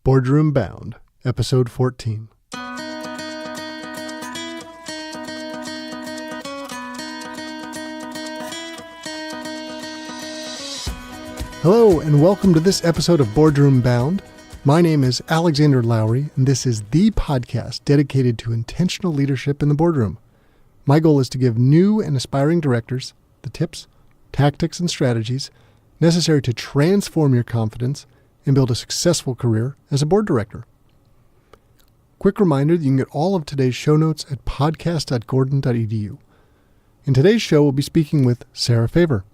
Boardroom Bound, Episode 14. Hello, and welcome to this episode of Boardroom Bound. My name is Alexander Lowry, and this is the podcast dedicated to intentional leadership in the boardroom. My goal is to give new and aspiring directors the tips, tactics, and strategies necessary to transform your confidence and build a successful career as a board director. Quick reminder that you can get all of today's show notes at podcast.gordon.edu. In today's show, we'll be speaking with Sara Favire.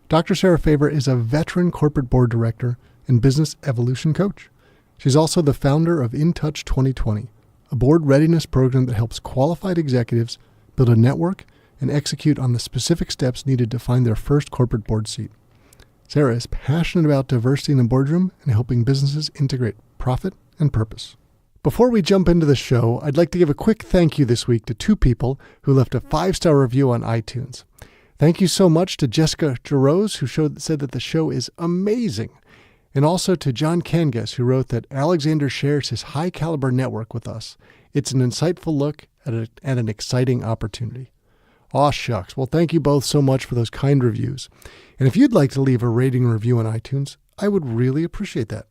Dr. Sara Favire is a veteran corporate board director and business evolution coach. She's also the founder of In Touch 2020, a board readiness program that helps qualified executives build a network and execute on the specific steps needed to find their first corporate board seat. Sara is passionate about diversity in the boardroom and helping businesses integrate profit and purpose. Before we jump into the show, I'd like to give a quick thank you this week to two people who left a 5-star review on iTunes. Thank you so much to Jessica Jarosz, who said that the show is amazing. And also to John Kangas, who wrote that Alexander shares his high-caliber network with us. It's an insightful look at an exciting opportunity. Aw shucks. Well, thank you both so much for those kind reviews. And if you'd like to leave a rating or review on iTunes, I would really appreciate that.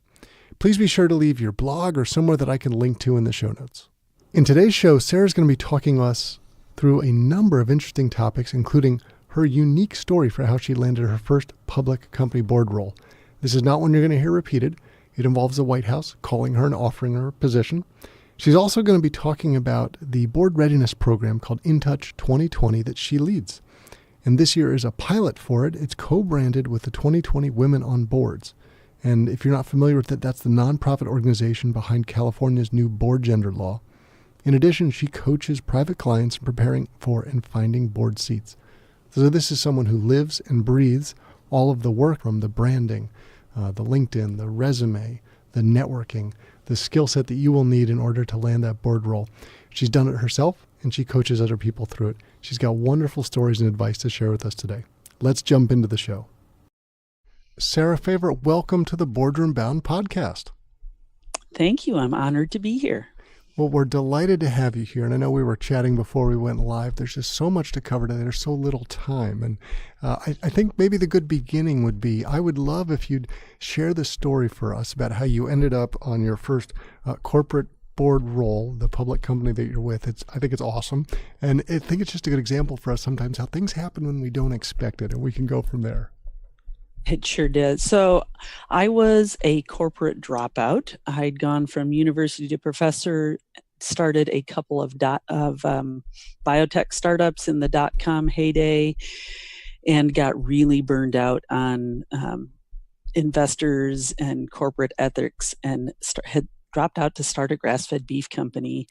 Please be sure to leave your blog or somewhere that I can link to in the show notes. In today's show, Sara's going to be talking us through a number of interesting topics, including her unique story for how she landed her first public company board role. This is not one you're going to hear repeated. It involves the White House calling her and offering her a position. She's also going to be talking about the board readiness program called In Touch 2020 that she leads. And this year is a pilot for it. It's co-branded with the 2020 Women on Boards. And if you're not familiar with it, that's the nonprofit organization behind California's new board gender law. In addition, she coaches private clients in preparing for and finding board seats. So this is someone who lives and breathes all of the work from the branding, the LinkedIn, the resume, the networking, the skill set that you will need in order to land that board role. She's done it herself, and she coaches other people through it. She's got wonderful stories and advice to share with us today. Let's jump into the show. Sara Favire, welcome to the Boardroom Bound podcast. Thank you. I'm honored to be here. Well, we're delighted to have you here. And I know we were chatting before we went live. There's just so much to cover today. There's so little time. And I think maybe the good beginning would be, I would love if you'd share the story for us about how you ended up on your first corporate board role, the public company that you're with. I think it's awesome. And I think it's just a good example for us sometimes how things happen when we don't expect it. And we can go from there. It sure did. So I was a corporate dropout. I'd gone from university to professor, started a couple of biotech startups in the dot-com heyday, and got really burned out on investors and corporate ethics, and had dropped out to start a grass-fed beef company.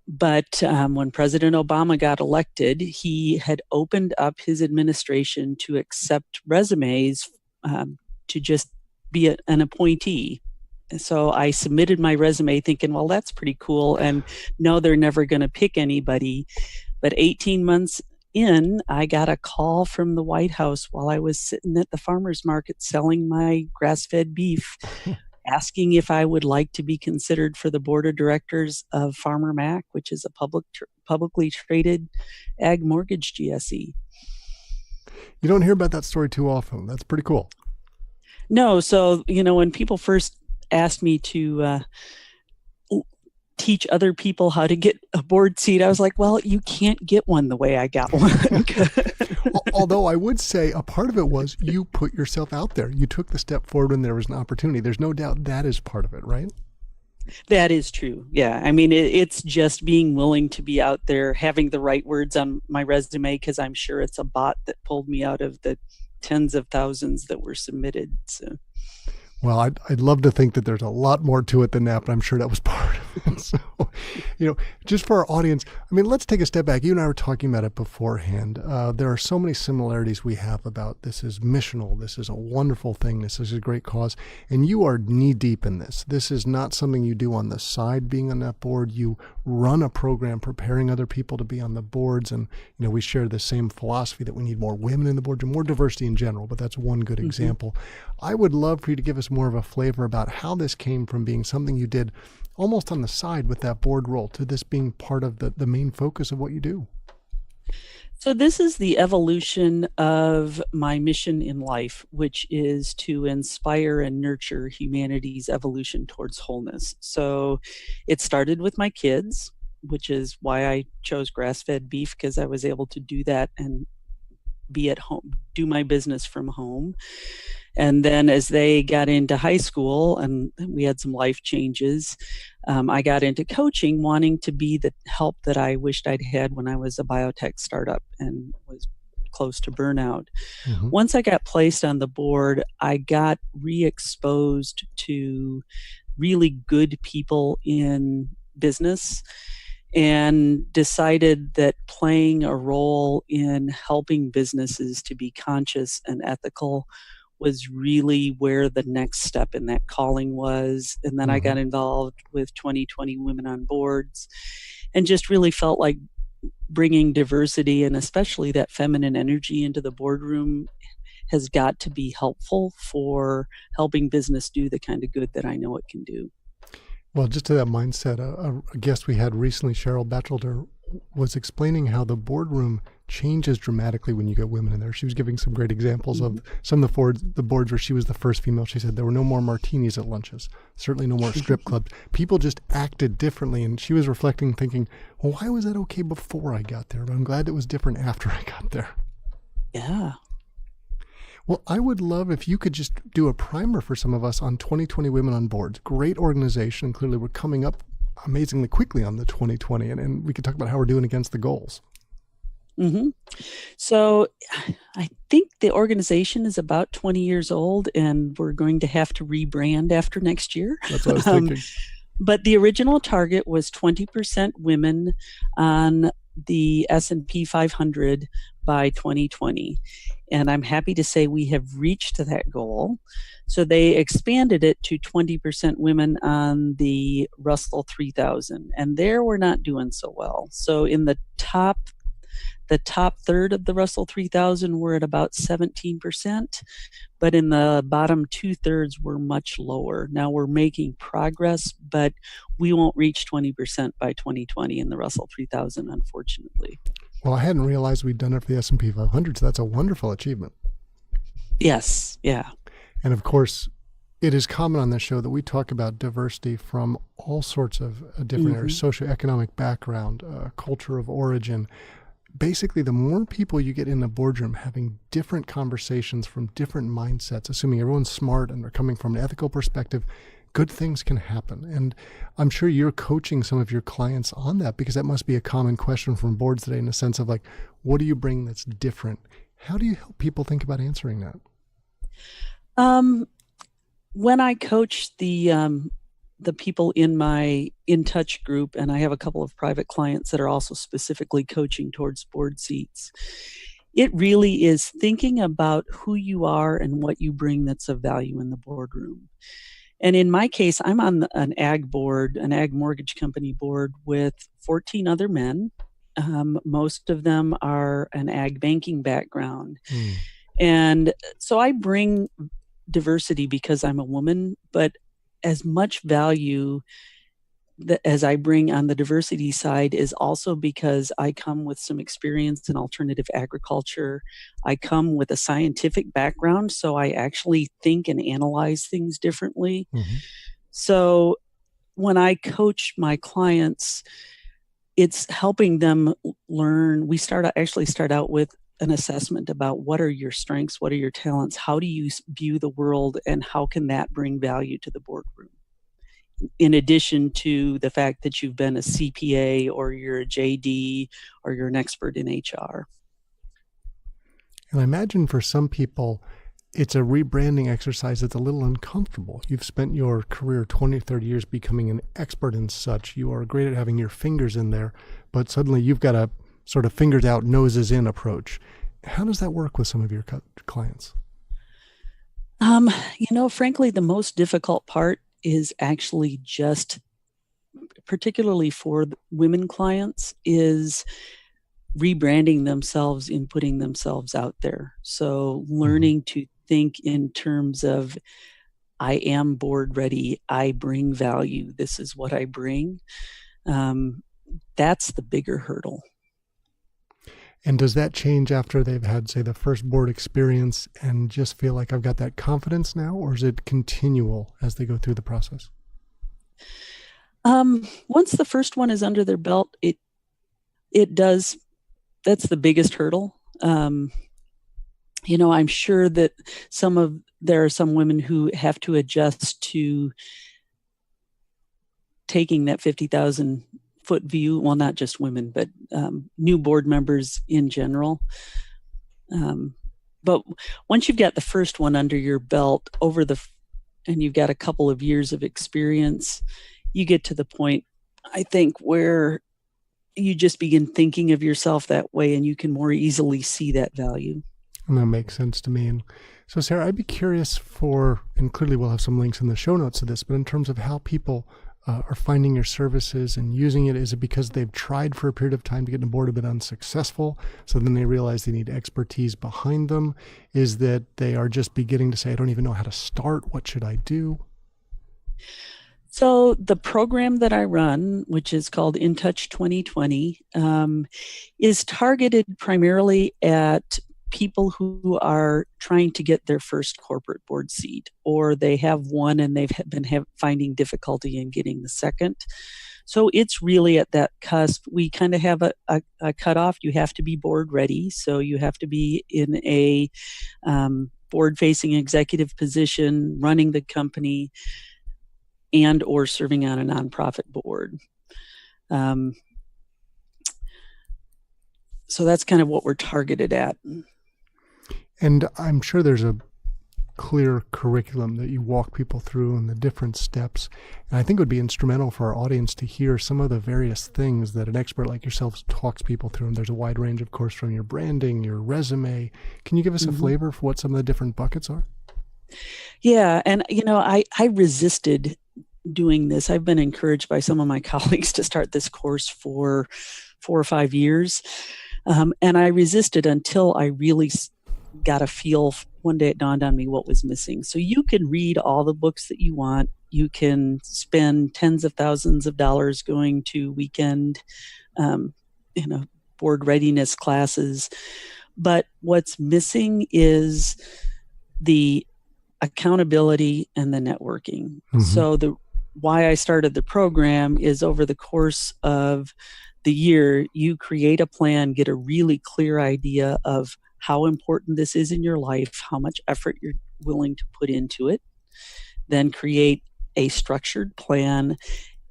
But when President Obama got elected, he had opened up his administration to accept resumes to just be an appointee. And so I submitted my resume thinking, well, that's pretty cool. And no, they're never going to pick anybody. But 18 months in, I got a call from the White House while I was sitting at the farmer's market selling my grass-fed beef, asking if I would like to be considered for the board of directors of Farmer Mac, which is a publicly traded ag mortgage GSE. You don't hear about that story too often. That's pretty cool. No. So, when people first asked me to teach other people how to get a board seat, I was like, well, you can't get one the way I got one. Although I would say a part of it was you put yourself out there. You took the step forward when there was an opportunity. There's no doubt that is part of it, right? That is true. Yeah. I mean, it's just being willing to be out there, having the right words on my resume, because I'm sure it's a bot that pulled me out of the tens of thousands that were submitted. So, well, I'd love to think that there's a lot more to it than that, but I'm sure that was part of So, just for our audience, let's take a step back. You and I were talking about it beforehand. There are so many similarities we have about this is missional. This is a wonderful thing. This is a great cause. And you are knee deep in this. This is not something you do on the side being on that board. You run a program preparing other people to be on the boards. And, we share the same philosophy that we need more women in the boardroom, more diversity in general, but that's one good example. I would love for you to give us more of a flavor about how this came from being something you did almost on the side with that board role to this being part of the main focus of what you do. So this is the evolution of my mission in life, which is to inspire and nurture humanity's evolution towards wholeness. So it started with my kids, which is why I chose grass-fed beef, because I was able to do that and be at home, do my business from home. And then as they got into high school and we had some life changes, I got into coaching, wanting to be the help that I wished I'd had when I was a biotech startup and was close to burnout. Once I got placed on the board, I got re-exposed to really good people in business and decided that playing a role in helping businesses to be conscious and ethical was really where the next step in that calling was. And then I got involved with 2020 Women on Boards and just really felt like bringing diversity and especially that feminine energy into the boardroom has got to be helpful for helping business do the kind of good that I know it can do. Well, just to that mindset, a guest we had recently, Cheryl Batchelder, was explaining how the boardroom changes dramatically when you get women in there. She was giving some great examples of some of the boards where she was the first female. She said there were no more martinis at lunches, certainly no more strip clubs. People just acted differently. And she was reflecting, thinking, well, why was that okay before I got there? But I'm glad it was different after I got there. Yeah. Well, I would love if you could just do a primer for some of us on 2020 Women on Boards. Great organization. Clearly, we're coming up amazingly quickly on the 2020, and we could talk about how we're doing against the goals. So I think the organization is about 20 years old, and we're going to have to rebrand after next year. That's what I was thinking. But the original target was 20% women on the S&P 500 by 2020. And I'm happy to say we have reached that goal. So they expanded it to 20% women on the Russell 3000. And there we're not doing so well. So in the top third of the Russell 3000, we're at about 17%. But in the bottom 2/3, we're much lower. Now we're making progress, but we won't reach 20% by 2020 in the Russell 3000, unfortunately. Well, I hadn't realized we'd done it for the S&P 500, so that's a wonderful achievement. Yes, yeah. And of course, it is common on this show that we talk about diversity from all sorts of different areas, socioeconomic background, culture of origin. Basically, the more people you get in the boardroom having different conversations from different mindsets, assuming everyone's smart and they're coming from an ethical perspective, good things can happen. And I'm sure you're coaching some of your clients on that, because that must be a common question from boards today, in the sense of like, what do you bring that's different? How do you help people think about answering that? When I coach the people in my In Touch group, and I have a couple of private clients that are also specifically coaching towards board seats, it really is thinking about who you are and what you bring that's of value in the boardroom. And in my case, I'm on an ag board, an ag mortgage company board with 14 other men. Most of them are an ag banking background. And so I bring diversity because I'm a woman, but as much value as I bring on the diversity side is also because I come with some experience in alternative agriculture. I come with a scientific background, so I actually think and analyze things differently. So when I coach my clients, it's helping them learn. We actually start out with an assessment about what are your strengths, what are your talents, how do you view the world, and how can that bring value to the boardroom? In addition to the fact that you've been a CPA or you're a JD or you're an expert in HR. And I imagine for some people, it's a rebranding exercise that's a little uncomfortable. You've spent your career 20, 30 years becoming an expert in such. You are great at having your fingers in there, but suddenly you've got a sort of fingers out, noses in approach. How does that work with some of your clients? Frankly, the most difficult part is actually just, particularly for women clients, is rebranding themselves and putting themselves out there. So learning to think in terms of, I am board ready, I bring value, this is what I bring. That's the bigger hurdle. And does that change after they've had, say, the first board experience and just feel like I've got that confidence now, or is it continual as they go through the process? Once the first one is under their belt, it does. That's the biggest hurdle. I'm sure that there are some women who have to adjust to taking that 50,000 foot view. Well, not just women, but new board members in general. But once you've got the first one under your belt and you've got a couple of years of experience, you get to the point, I think, where you just begin thinking of yourself that way and you can more easily see that value. And that makes sense to me. And so, Sara, I'd be curious and clearly we'll have some links in the show notes to this, but in terms of how people are finding your services and using it, is it because they've tried for a period of time to get on board, a bit unsuccessful, so then they realize they need expertise behind them? Is that they are just beginning to say, I don't even know how to start, what should I do? So the program that I run, which is called In Touch 2020, is targeted primarily at people who are trying to get their first corporate board seat, or they have one and they've been finding difficulty in getting the second. So it's really at that cusp. We kind of have a cutoff. You have to be board ready. So you have to be in a board-facing executive position, running the company, and or serving on a nonprofit board. So that's kind of what we're targeted at. And I'm sure there's a clear curriculum that you walk people through and the different steps. And I think it would be instrumental for our audience to hear some of the various things that an expert like yourself talks people through. And there's a wide range, of course, from your branding, your resume. Can you give us a flavor for what some of the different buckets are? Yeah. And, I resisted doing this. I've been encouraged by some of my colleagues to start this course for 4 or 5 years. And I resisted until I really got a feel. One day it dawned on me what was missing. So you can read all the books that you want. You can spend tens of thousands of dollars going to weekend, board readiness classes. But what's missing is the accountability and the networking. So why I started the program is over the course of the year, you create a plan, get a really clear idea of how important this is in your life, how much effort you're willing to put into it, then create a structured plan,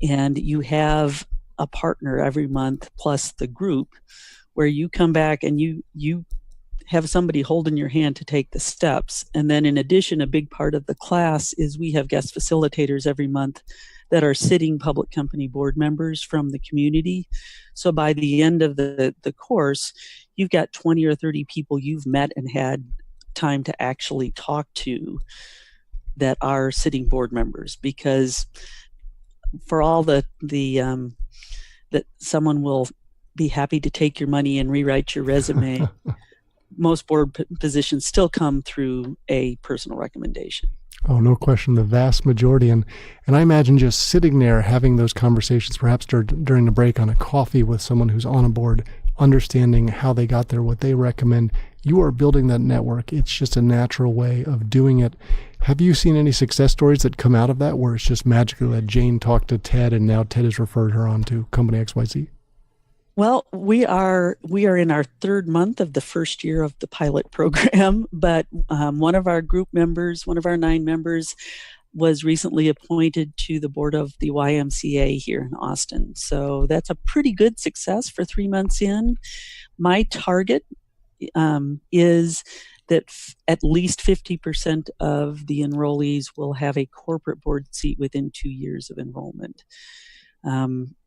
and you have a partner every month plus the group where you come back and you have somebody holding your hand to take the steps. And then in addition, a big part of the class is we have guest facilitators every month that are sitting public company board members from the community. So by the end of the course, you've got 20 or 30 people you've met and had time to actually talk to that are sitting board members. Because for all that someone will be happy to take your money and rewrite your resume, most board positions still come through a personal recommendation. Oh, no question, the vast majority. And I imagine just sitting there having those conversations, perhaps during the break on a coffee with someone who's on a board, understanding how they got there, what they recommend. You are building that network. It's just a natural way of doing it. Have you seen any success stories that come out of that where it's just magically that Jane talked to Ted and now Ted has referred her on to company XYZ? Well, we are in our 3rd month of the first year of the pilot program, but one of our 9 members, was recently appointed to the board of the YMCA here in Austin. So that's a pretty good success for 3 months in. My target is that at least 50% of the enrollees will have a corporate board seat within 2 years of enrollment.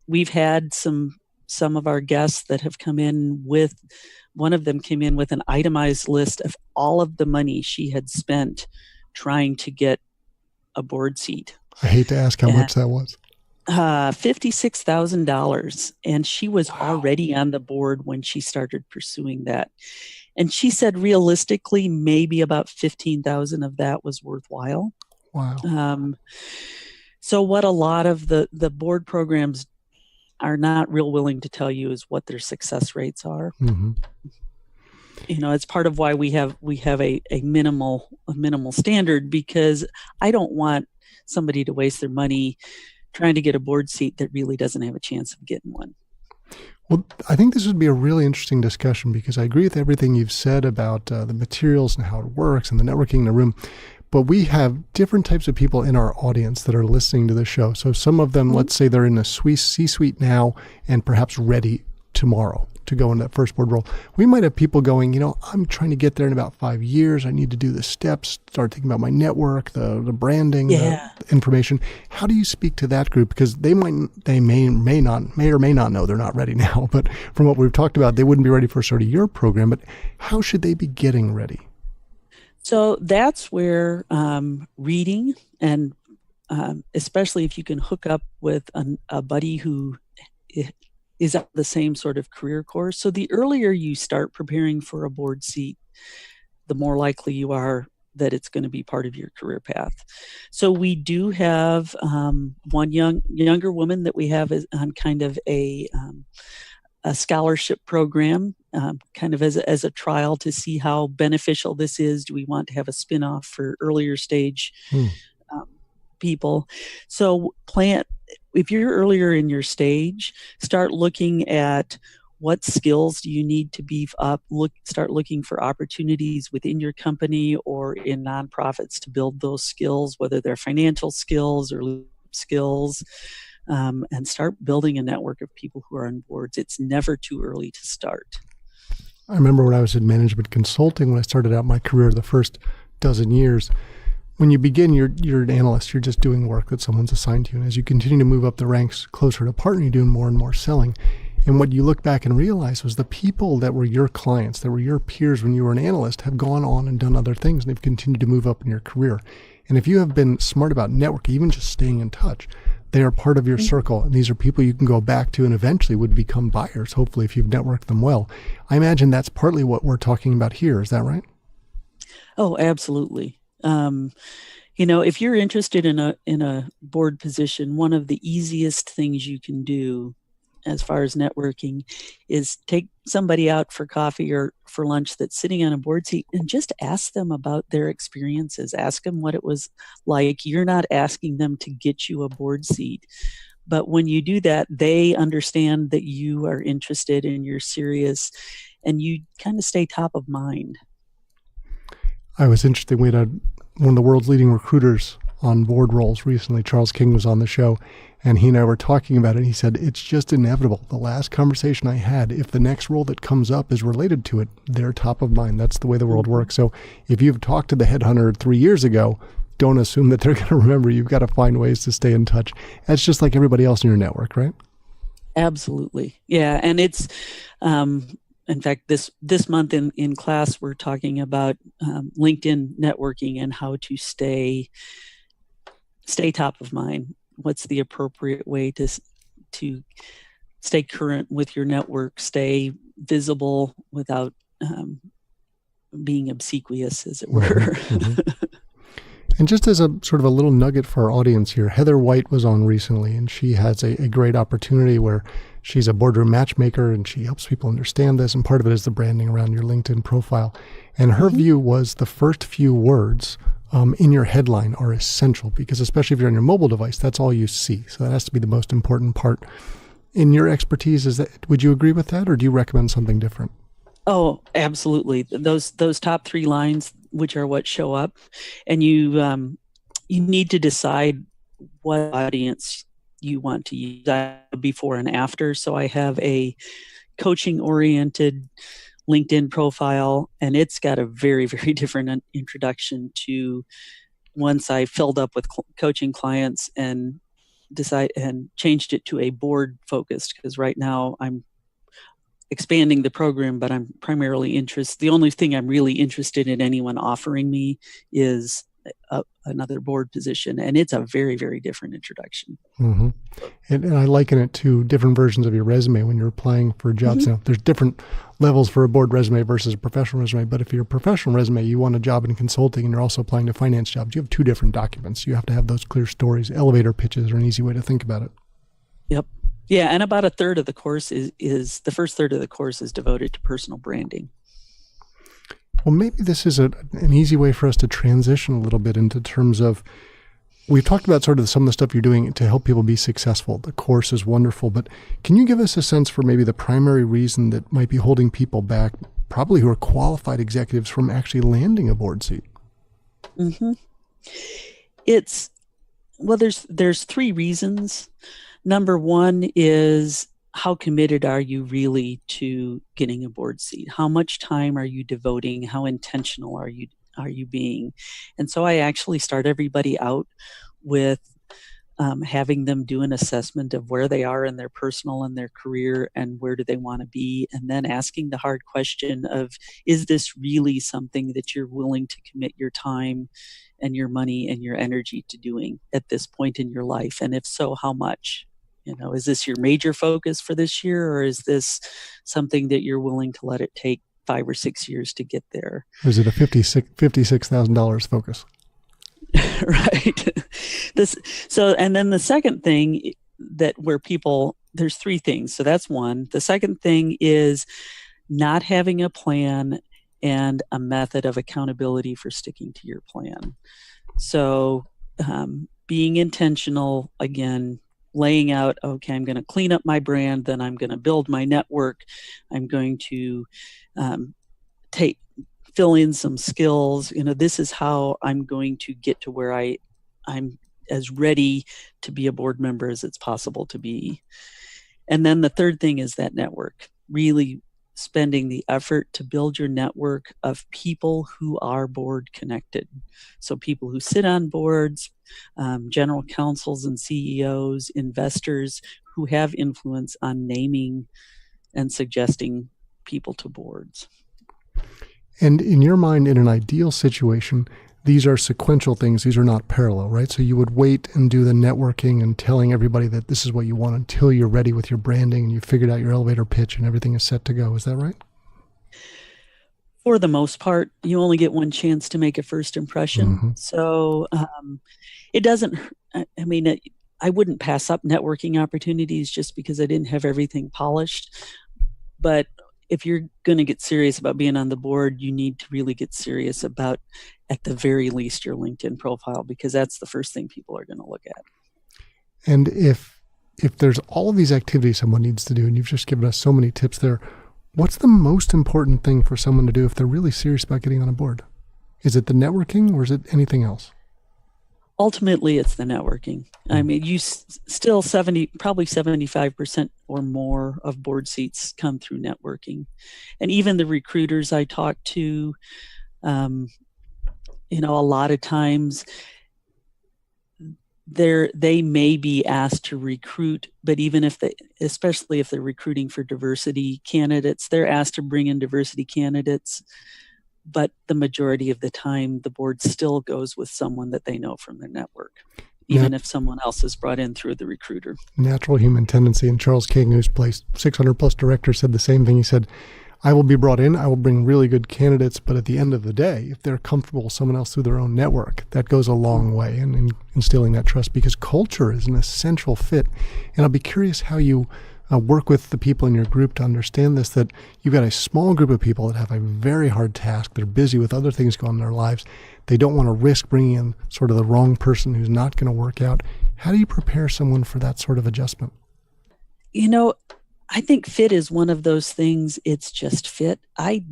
We've had some of our guests that have come in with, one of them came in with an itemized list of all of the money she had spent trying to get a board seat. I hate to ask how much that was. $56,000. And she was already on the board when she started pursuing that. And she said realistically, maybe about 15,000 of that was worthwhile. Wow. So what a lot of the board programs are not real willing to tell you is what their success rates are. Mm-hmm. It's part of why we have a minimal standard, because I don't want somebody to waste their money trying to get a board seat that really doesn't have a chance of getting one. Well, I think this would be a really interesting discussion, because I agree with everything you've said about the materials and how it works and the networking in the room. But we have different types of people in our audience that are listening to the show. So some of them, let's say they're in a C-suite now and perhaps ready tomorrow to go into that first board role. We might have people going, I'm trying to get there in about 5 years. I need to do the steps, start thinking about my network, the branding, the information. How do you speak to that group? Because they may or may not know they're not ready now. But from what we've talked about, they wouldn't be ready for sort of your program. But how should they be getting ready? So that's where reading, and especially if you can hook up with a buddy who is at the same sort of career course. So the earlier you start preparing for a board seat, the more likely you are that it's going to be part of your career path. So we do have one younger woman that we have on kind of a scholarship program, kind of as a trial to see how beneficial this is. Do we want to have a spinoff for earlier stage people? So if you're earlier in your stage, start looking at what skills do you need to beef up. Start looking for opportunities within your company or in nonprofits to build those skills, whether they're financial skills or skills. And start building a network of people who are on boards. It's never too early to start. I remember when I was in management consulting, when I started out my career the first dozen years, when you begin, you're an analyst. You're just doing work that someone's assigned to you. And as you continue to move up the ranks closer to partner, you're doing more and more selling. And what you look back and realize was the people that were your clients, that were your peers when you were an analyst, have gone on and done other things, and they've continued to move up in your career. And if you have been smart about networking, even just staying in touch, they are part of your circle. And these are people you can go back to and eventually would become buyers, hopefully, if you've networked them well. I imagine that's partly what we're talking about here. Is that right? Oh, absolutely. If you're interested in a board position, one of the easiest things you can do as far as networking is take somebody out for coffee or for lunch that's sitting on a board seat and just ask them about their experiences. Ask them what it was like. You're not asking them to get you a board seat, but when you do that, they understand that you are interested and you're serious, and you kind of stay top of mind. I was interested. We had one of the world's leading recruiters on board roles recently. Charles King was on the show, and he and I were talking about it. He said, it's just inevitable. The last conversation I had, if the next role that comes up is related to it, they're top of mind. That's the way the world works. So if you've talked to the headhunter 3 years ago, don't assume that they're going to remember. You've got to find ways to stay in touch. That's just like everybody else in your network, right? Absolutely. Yeah. And it's, in fact, this month in class, we're talking about LinkedIn networking and how to stay top of mind. What's the appropriate way to stay current with your network, stay visible without being obsequious, as it were. Mm-hmm. And just as a sort of a little nugget for our audience here, Heather White was on recently, and she has a great opportunity where she's a boardroom matchmaker, and she helps people understand this. And part of it is the branding around your LinkedIn profile. And her view was the first few words in your headline are essential, because especially if you're on your mobile device, that's all you see. So that has to be the most important part. In your expertise, would you agree with that, or do you recommend something different? Oh, absolutely. Those top 3 lines, which are what show up, and you need to decide what audience you want to use before and after. So I have a coaching-oriented LinkedIn profile, and it's got a very, very different introduction to once I filled up with coaching clients and changed it to a board focused, because right now I'm expanding the program, but I'm primarily the only thing I'm really interested in anyone offering me is another board position, and it's a very, very different introduction. Mm-hmm. And I liken it to different versions of your resume when you're applying for jobs. Mm-hmm. Now, there's different levels for a board resume versus a professional resume, but if you're a professional resume, you want a job in consulting and you're also applying to finance jobs, you have two different documents. You have to have those clear stories. Elevator pitches are an easy way to think about it. Yep. Yeah, and about a third of the course is the first third of the course is devoted to personal branding. Well, maybe this is an easy way for us to transition a little bit into terms of, we've talked about sort of some of the stuff you're doing to help people be successful. The course is wonderful, but can you give us a sense for maybe the primary reason that might be holding people back, probably who are qualified executives, from actually landing a board seat? Mm-hmm. There's three reasons. Number one is, how committed are you really to getting a board seat? How much time are you devoting? How intentional are you being? And so I actually start everybody out with having them do an assessment of where they are in their personal and their career and where do they want to be, and then asking the hard question of, is this really something that you're willing to commit your time and your money and your energy to doing at this point in your life? And if so, how much? Is this your major focus for this year, or is this something that you're willing to let it take 5 or 6 years to get there? Or is it a $56,000 focus? Right. And then the second thing there's three things. So that's one. The second thing is not having a plan and a method of accountability for sticking to your plan. So being intentional, again, laying out, okay, I'm going to clean up my brand, then I'm going to build my network, I'm going to fill in some skills. This is how I'm going to get to where I'm as ready to be a board member as it's possible to be. And then the third thing is that network, really spending the effort to build your network of people who are board connected. So people who sit on boards, general counsels and CEOs, investors who have influence on naming and suggesting people to boards. And in your mind, in an ideal situation, these are sequential things. These are not parallel, right? So you would wait and do the networking and telling everybody that this is what you want until you're ready with your branding and you figured out your elevator pitch and everything is set to go. Is that right? For the most part, you only get one chance to make a first impression. Mm-hmm. So it doesn't, I wouldn't pass up networking opportunities just because I didn't have everything polished. But if you're going to get serious about being on the board, you need to really get serious about, at the very least, your LinkedIn profile, because that's the first thing people are going to look at. And if there's all of these activities someone needs to do, and you've just given us so many tips there, what's the most important thing for someone to do if they're really serious about getting on a board? Is it the networking, or is it anything else? Ultimately, it's the networking. I mean, you still probably 75% or more of board seats come through networking. And even the recruiters I talk to, a lot of times they may be asked to recruit, but even especially if they're recruiting for diversity candidates, they're asked to bring in diversity candidates. But the majority of the time, the board still goes with someone that they know from their network, even if someone else is brought in through the recruiter. Natural human tendency. And Charles King, who's placed 600 plus directors, said the same thing. He said, I will be brought in, I will bring really good candidates, but at the end of the day, if they're comfortable with someone else through their own network, that goes a long way in instilling that trust, because culture is an essential fit. And I'll be curious how you work with the people in your group to understand this, that you've got a small group of people that have a very hard task. They're busy with other things going on in their lives. They don't want to risk bringing in sort of the wrong person who's not going to work out. How do you prepare someone for that sort of adjustment? I think fit is one of those things. It's just fit. I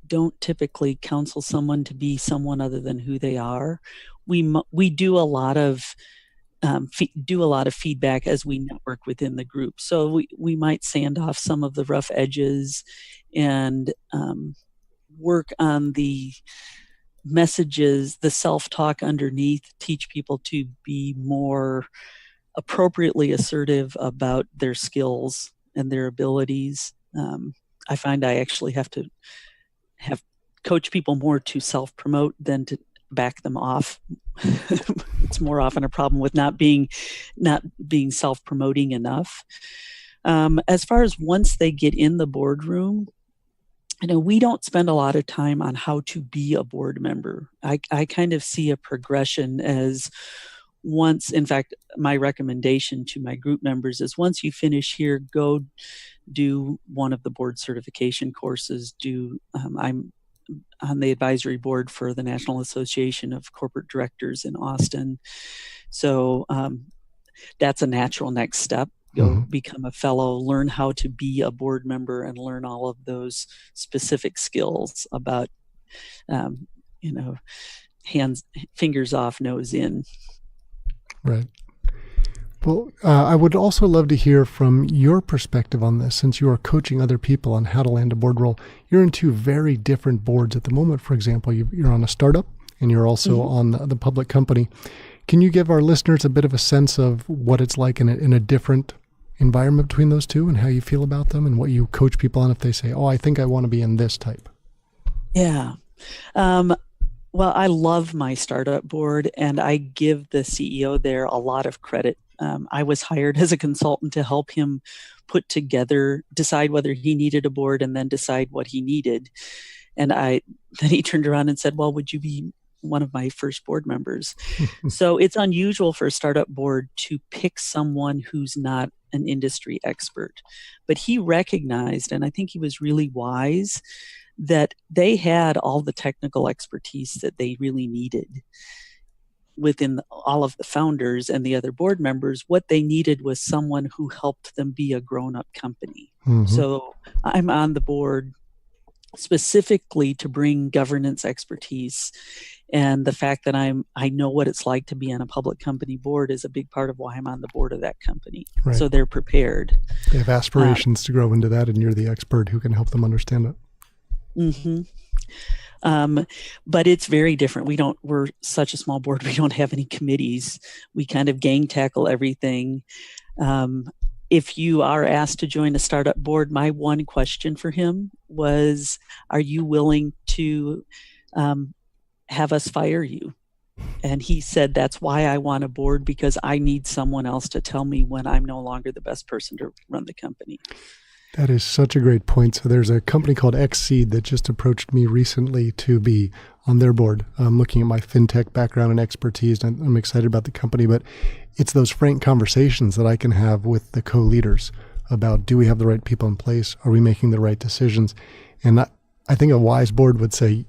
don't typically counsel someone to be someone other than who they are. We do a lot of do a lot of feedback as we network within the group. So we might sand off some of the rough edges and work on the messages, the self-talk underneath, teach people to be more appropriately assertive about their skills and their abilities. I find I actually have to coach people more to self-promote than to back them off. It's more often a problem with not being self-promoting enough. As far as once they get in the boardroom, we don't spend a lot of time on how to be a board member. I kind of see a progression as once, in fact, my recommendation to my group members is once you finish here, go do one of the board certification courses. I'm on the advisory board for the National Association of Corporate Directors in Austin. So that's a natural next step. Go become a fellow, learn how to be a board member, and learn all of those specific skills about, fingers off, nose in. Right. Well, I would also love to hear from your perspective on this, since you are coaching other people on how to land a board role. You're in two very different boards at the moment. For example, you're on a startup and you're also on the public company. Can you give our listeners a bit of a sense of what it's like in a different environment between those two and how you feel about them and what you coach people on if they say, oh, I think I want to be in this type? Yeah. Well, I love my startup board, and I give the CEO there a lot of credit. I was hired as a consultant to help him decide whether he needed a board and then decide what he needed. And then he turned around and said, well, would you be one of my first board members? So it's unusual for a startup board to pick someone who's not an industry expert. But he recognized, and I think he was really wise, that they had all the technical expertise that they really needed within all of the founders and the other board members. What they needed was someone who helped them be a grown-up company. So I'm on the board specifically to bring governance expertise. And the fact that I know what it's like to be on a public company board is a big part of why I'm on the board of that company. Right. So they're prepared. They have aspirations to grow into that, and you're the expert who can help them understand it. But it's very different. We're such a small board. We don't have any committees. We kind of gang tackle everything. If you are asked to join a startup board, my one question for him was, are you willing to have us fire you? And he said, that's why I want a board, because I need someone else to tell me when I'm no longer the best person to run the company. That is such a great point. So there's a company called Xseed that just approached me recently to be on their board. I'm looking at my fintech background and expertise, and I'm excited about the company, but it's those frank conversations that I can have with the co-leaders about, do we have the right people in place? Are we making the right decisions? And I think a wise board would say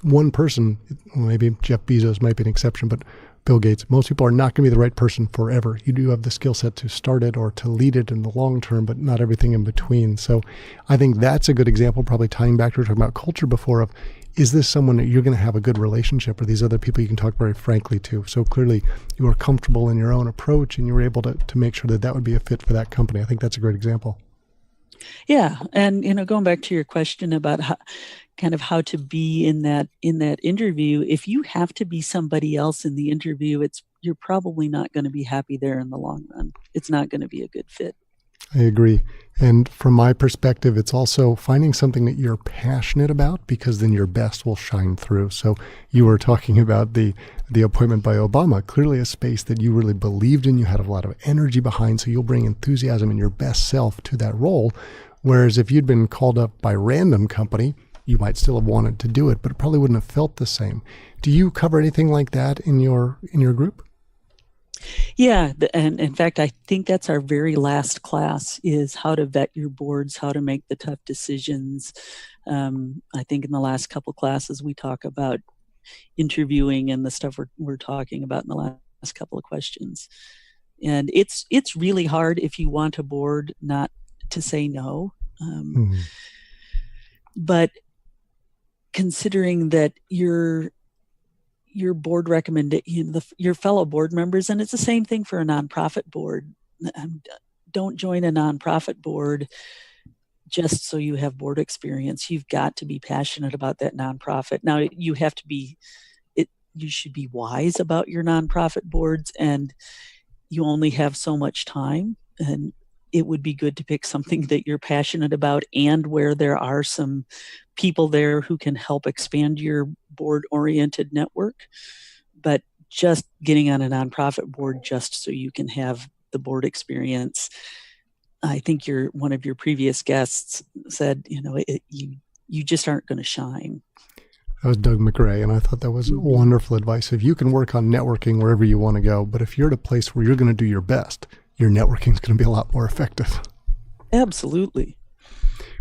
one person, maybe Jeff Bezos might be an exception, but Bill Gates, most people are not going to be the right person forever. You do have the skill set to start it or to lead it in the long term, but not everything in between. So I think that's a good example, probably tying back to talking about culture before, of, is this someone that you're going to have a good relationship, or these other people you can talk very frankly to? So clearly you are comfortable in your own approach and you were able to make sure that would be a fit for that company. I think that's a great example. Yeah. And, going back to your question about how to be in that interview, if you have to be somebody else in the interview, you're probably not going to be happy there in the long run. It's not going to be a good fit. I agree. And from my perspective, it's also finding something that you're passionate about, because then your best will shine through. So you were talking about the appointment by Obama, clearly a space that you really believed in, you had a lot of energy behind, so you'll bring enthusiasm and your best self to that role. Whereas if you'd been called up by random company, you might still have wanted to do it, but it probably wouldn't have felt the same. Do you cover anything like that in your group? Yeah, and in fact, I think that's our very last class, is how to vet your boards, how to make the tough decisions. I think in the last couple classes, we talk about interviewing and the stuff we're talking about in the last couple of questions. And it's really hard if you want a board not to say no. But considering that you're your board recommendation, your fellow board members, and it's the same thing for a nonprofit board. Don't join a nonprofit board just so you have board experience. You've got to be passionate about that nonprofit. Now, you should be wise about your nonprofit boards, and you only have so much time, and it would be good to pick something that you're passionate about and where there are some people there who can help expand your board-oriented network. But just getting on a nonprofit board just so you can have the board experience, I think one of your previous guests said, you just aren't going to shine. That was Doug McRae, and I thought that was wonderful advice. If you can work on networking wherever you want to go, but if you're at a place where you're going to do your best, your networking is going to be a lot more effective. Absolutely.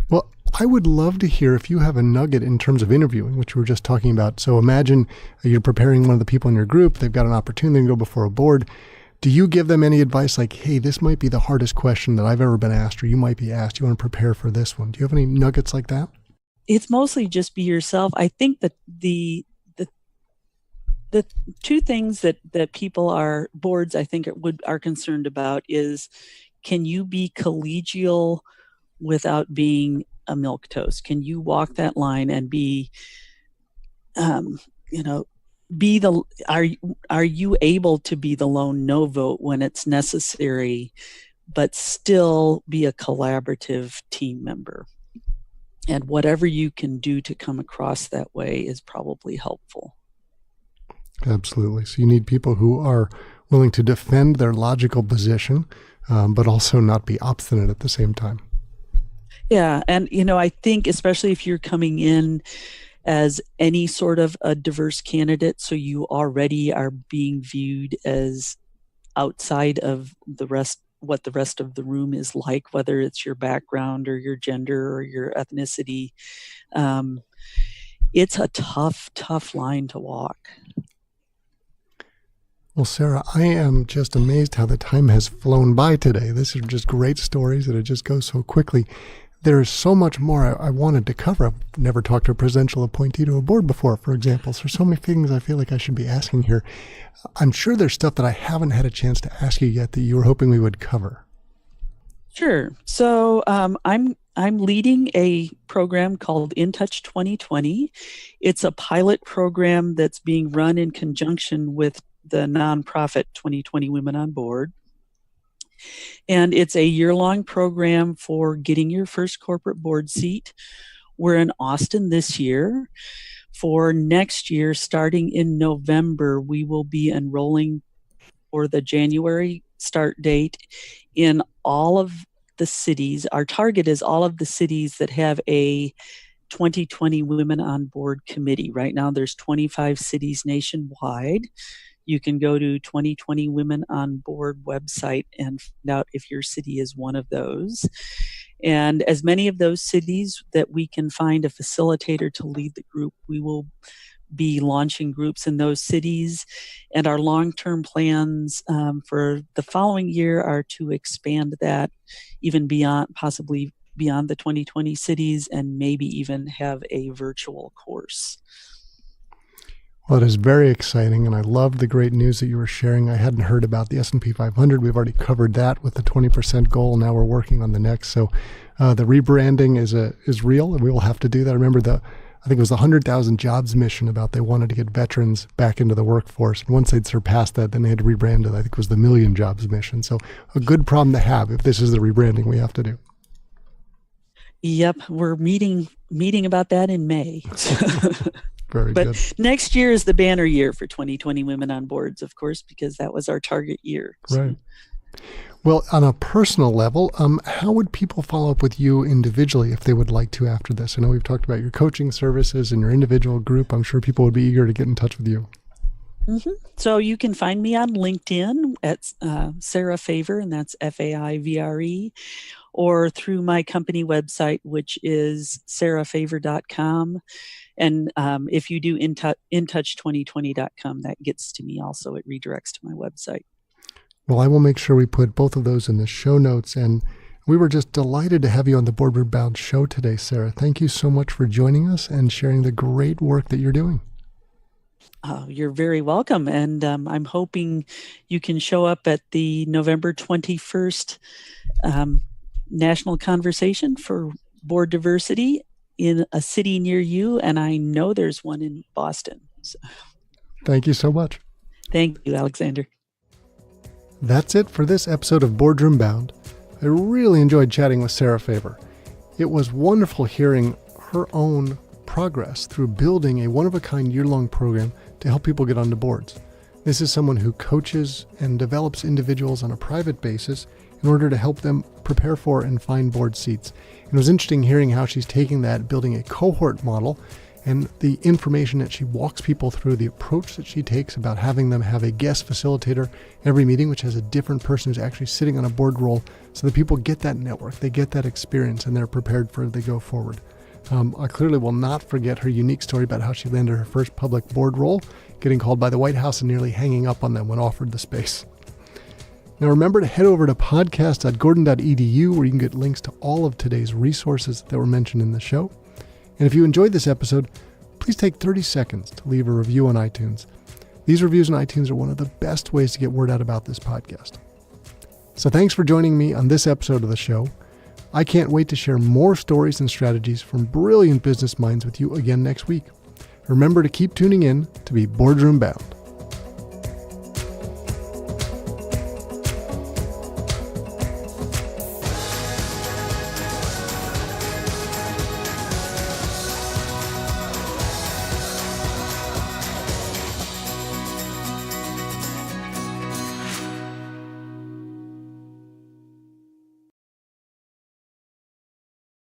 Well, I would love to hear if you have a nugget in terms of interviewing, which we were just talking about. So imagine you're preparing one of the people in your group. They've got an opportunity to go before a board. Do you give them any advice like, hey, this might be the hardest question that I've ever been asked, or you might be asked, you want to prepare for this one? Do you have any nuggets like that? It's mostly just be yourself. I think that the two things that people boards, I think are concerned about is, can you be collegial without being a milquetoast? Can you walk that line and be, are you able to be the lone no vote when it's necessary, but still be a collaborative team member? And whatever you can do to come across that way is probably helpful. Absolutely. So you need people who are willing to defend their logical position, but also not be obstinate at the same time. Yeah. And, I think especially if you're coming in as any sort of a diverse candidate, so you already are being viewed as outside of what the rest of the room is like, whether it's your background or your gender or your ethnicity. It's a tough line to walk. Well, Sara, I am just amazed how the time has flown by today. This is just great stories, and it just goes so quickly. There's so much more I wanted to cover. I've never talked to a presidential appointee to a board before, for example. So there's so many things I feel like I should be asking here. I'm sure there's stuff that I haven't had a chance to ask you yet that you were hoping we would cover. Sure. So I'm leading a program called In Touch 2020. It's a pilot program that's being run in conjunction with the nonprofit 2020 Women on Board. And it's a year-long program for getting your first corporate board seat. We're in Austin this year. For next year, starting in November, we will be enrolling for the January start date in all of the cities. Our target is all of the cities that have a 2020 Women on Board committee. Right now, there's 25 cities nationwide. You can go to 2020 Women on Board website and find out if your city is one of those. And as many of those cities that we can find a facilitator to lead the group, we will be launching groups in those cities. And our long-term plans for the following year are to expand that even possibly beyond the 2020 cities, and maybe even have a virtual course. Well, it is very exciting, and I love the great news that you were sharing. I hadn't heard about the S&P 500. We've already covered that with the 20% goal. Now we're working on the next. So the rebranding is real, and we will have to do that. I remember I think it was the 100,000 jobs mission about they wanted to get veterans back into the workforce. And once they'd surpassed that, then they had to rebrand it. I think it was the million jobs mission. So a good problem to have if this is the rebranding we have to do. Yep, we're meeting about that in May. Very good. But next year is the banner year for 2020 Women on Boards, of course, because that was our target year. So. Right. Well, on a personal level, how would people follow up with you individually if they would like to after this? I know we've talked about your coaching services and your individual group. I'm sure people would be eager to get in touch with you. Mm-hmm. So you can find me on LinkedIn at Sara Favire, and that's Faivre, or through my company website, which is sarafavire.com. And if you do intouch2020.com, that gets to me also. It redirects to my website. Well, I will make sure we put both of those in the show notes. And we were just delighted to have you on the Boardroom Bound show today, Sara. Thank you so much for joining us and sharing the great work that you're doing. Oh, you're very welcome. And I'm hoping you can show up at the November 21st National Conversation for Board Diversity in a city near you. And I know there's one in Boston. So. Thank you so much. Thank you, Alexander. That's it for this episode of Boardroom Bound. I really enjoyed chatting with Sara Favire. It was wonderful hearing her own progress through building a one-of-a-kind year-long program to help people get onto boards. This is someone who coaches and develops individuals on a private basis in order to help them prepare for and find board seats. And it was interesting hearing how she's taking that, building a cohort model, and the information that she walks people through, the approach that she takes about having them have a guest facilitator every meeting, which has a different person who's actually sitting on a board role, so that people get that network, they get that experience, and they're prepared for it as they go forward. I clearly will not forget her unique story about how she landed her first public board role, getting called by the White House and nearly hanging up on them when offered the space. Now remember to head over to podcast.gordon.edu where you can get links to all of today's resources that were mentioned in the show. And if you enjoyed this episode, please take 30 seconds to leave a review on iTunes. These reviews on iTunes are one of the best ways to get word out about this podcast. So thanks for joining me on this episode of the show. I can't wait to share more stories and strategies from brilliant business minds with you again next week. Remember to keep tuning in to be Boardroom Bound.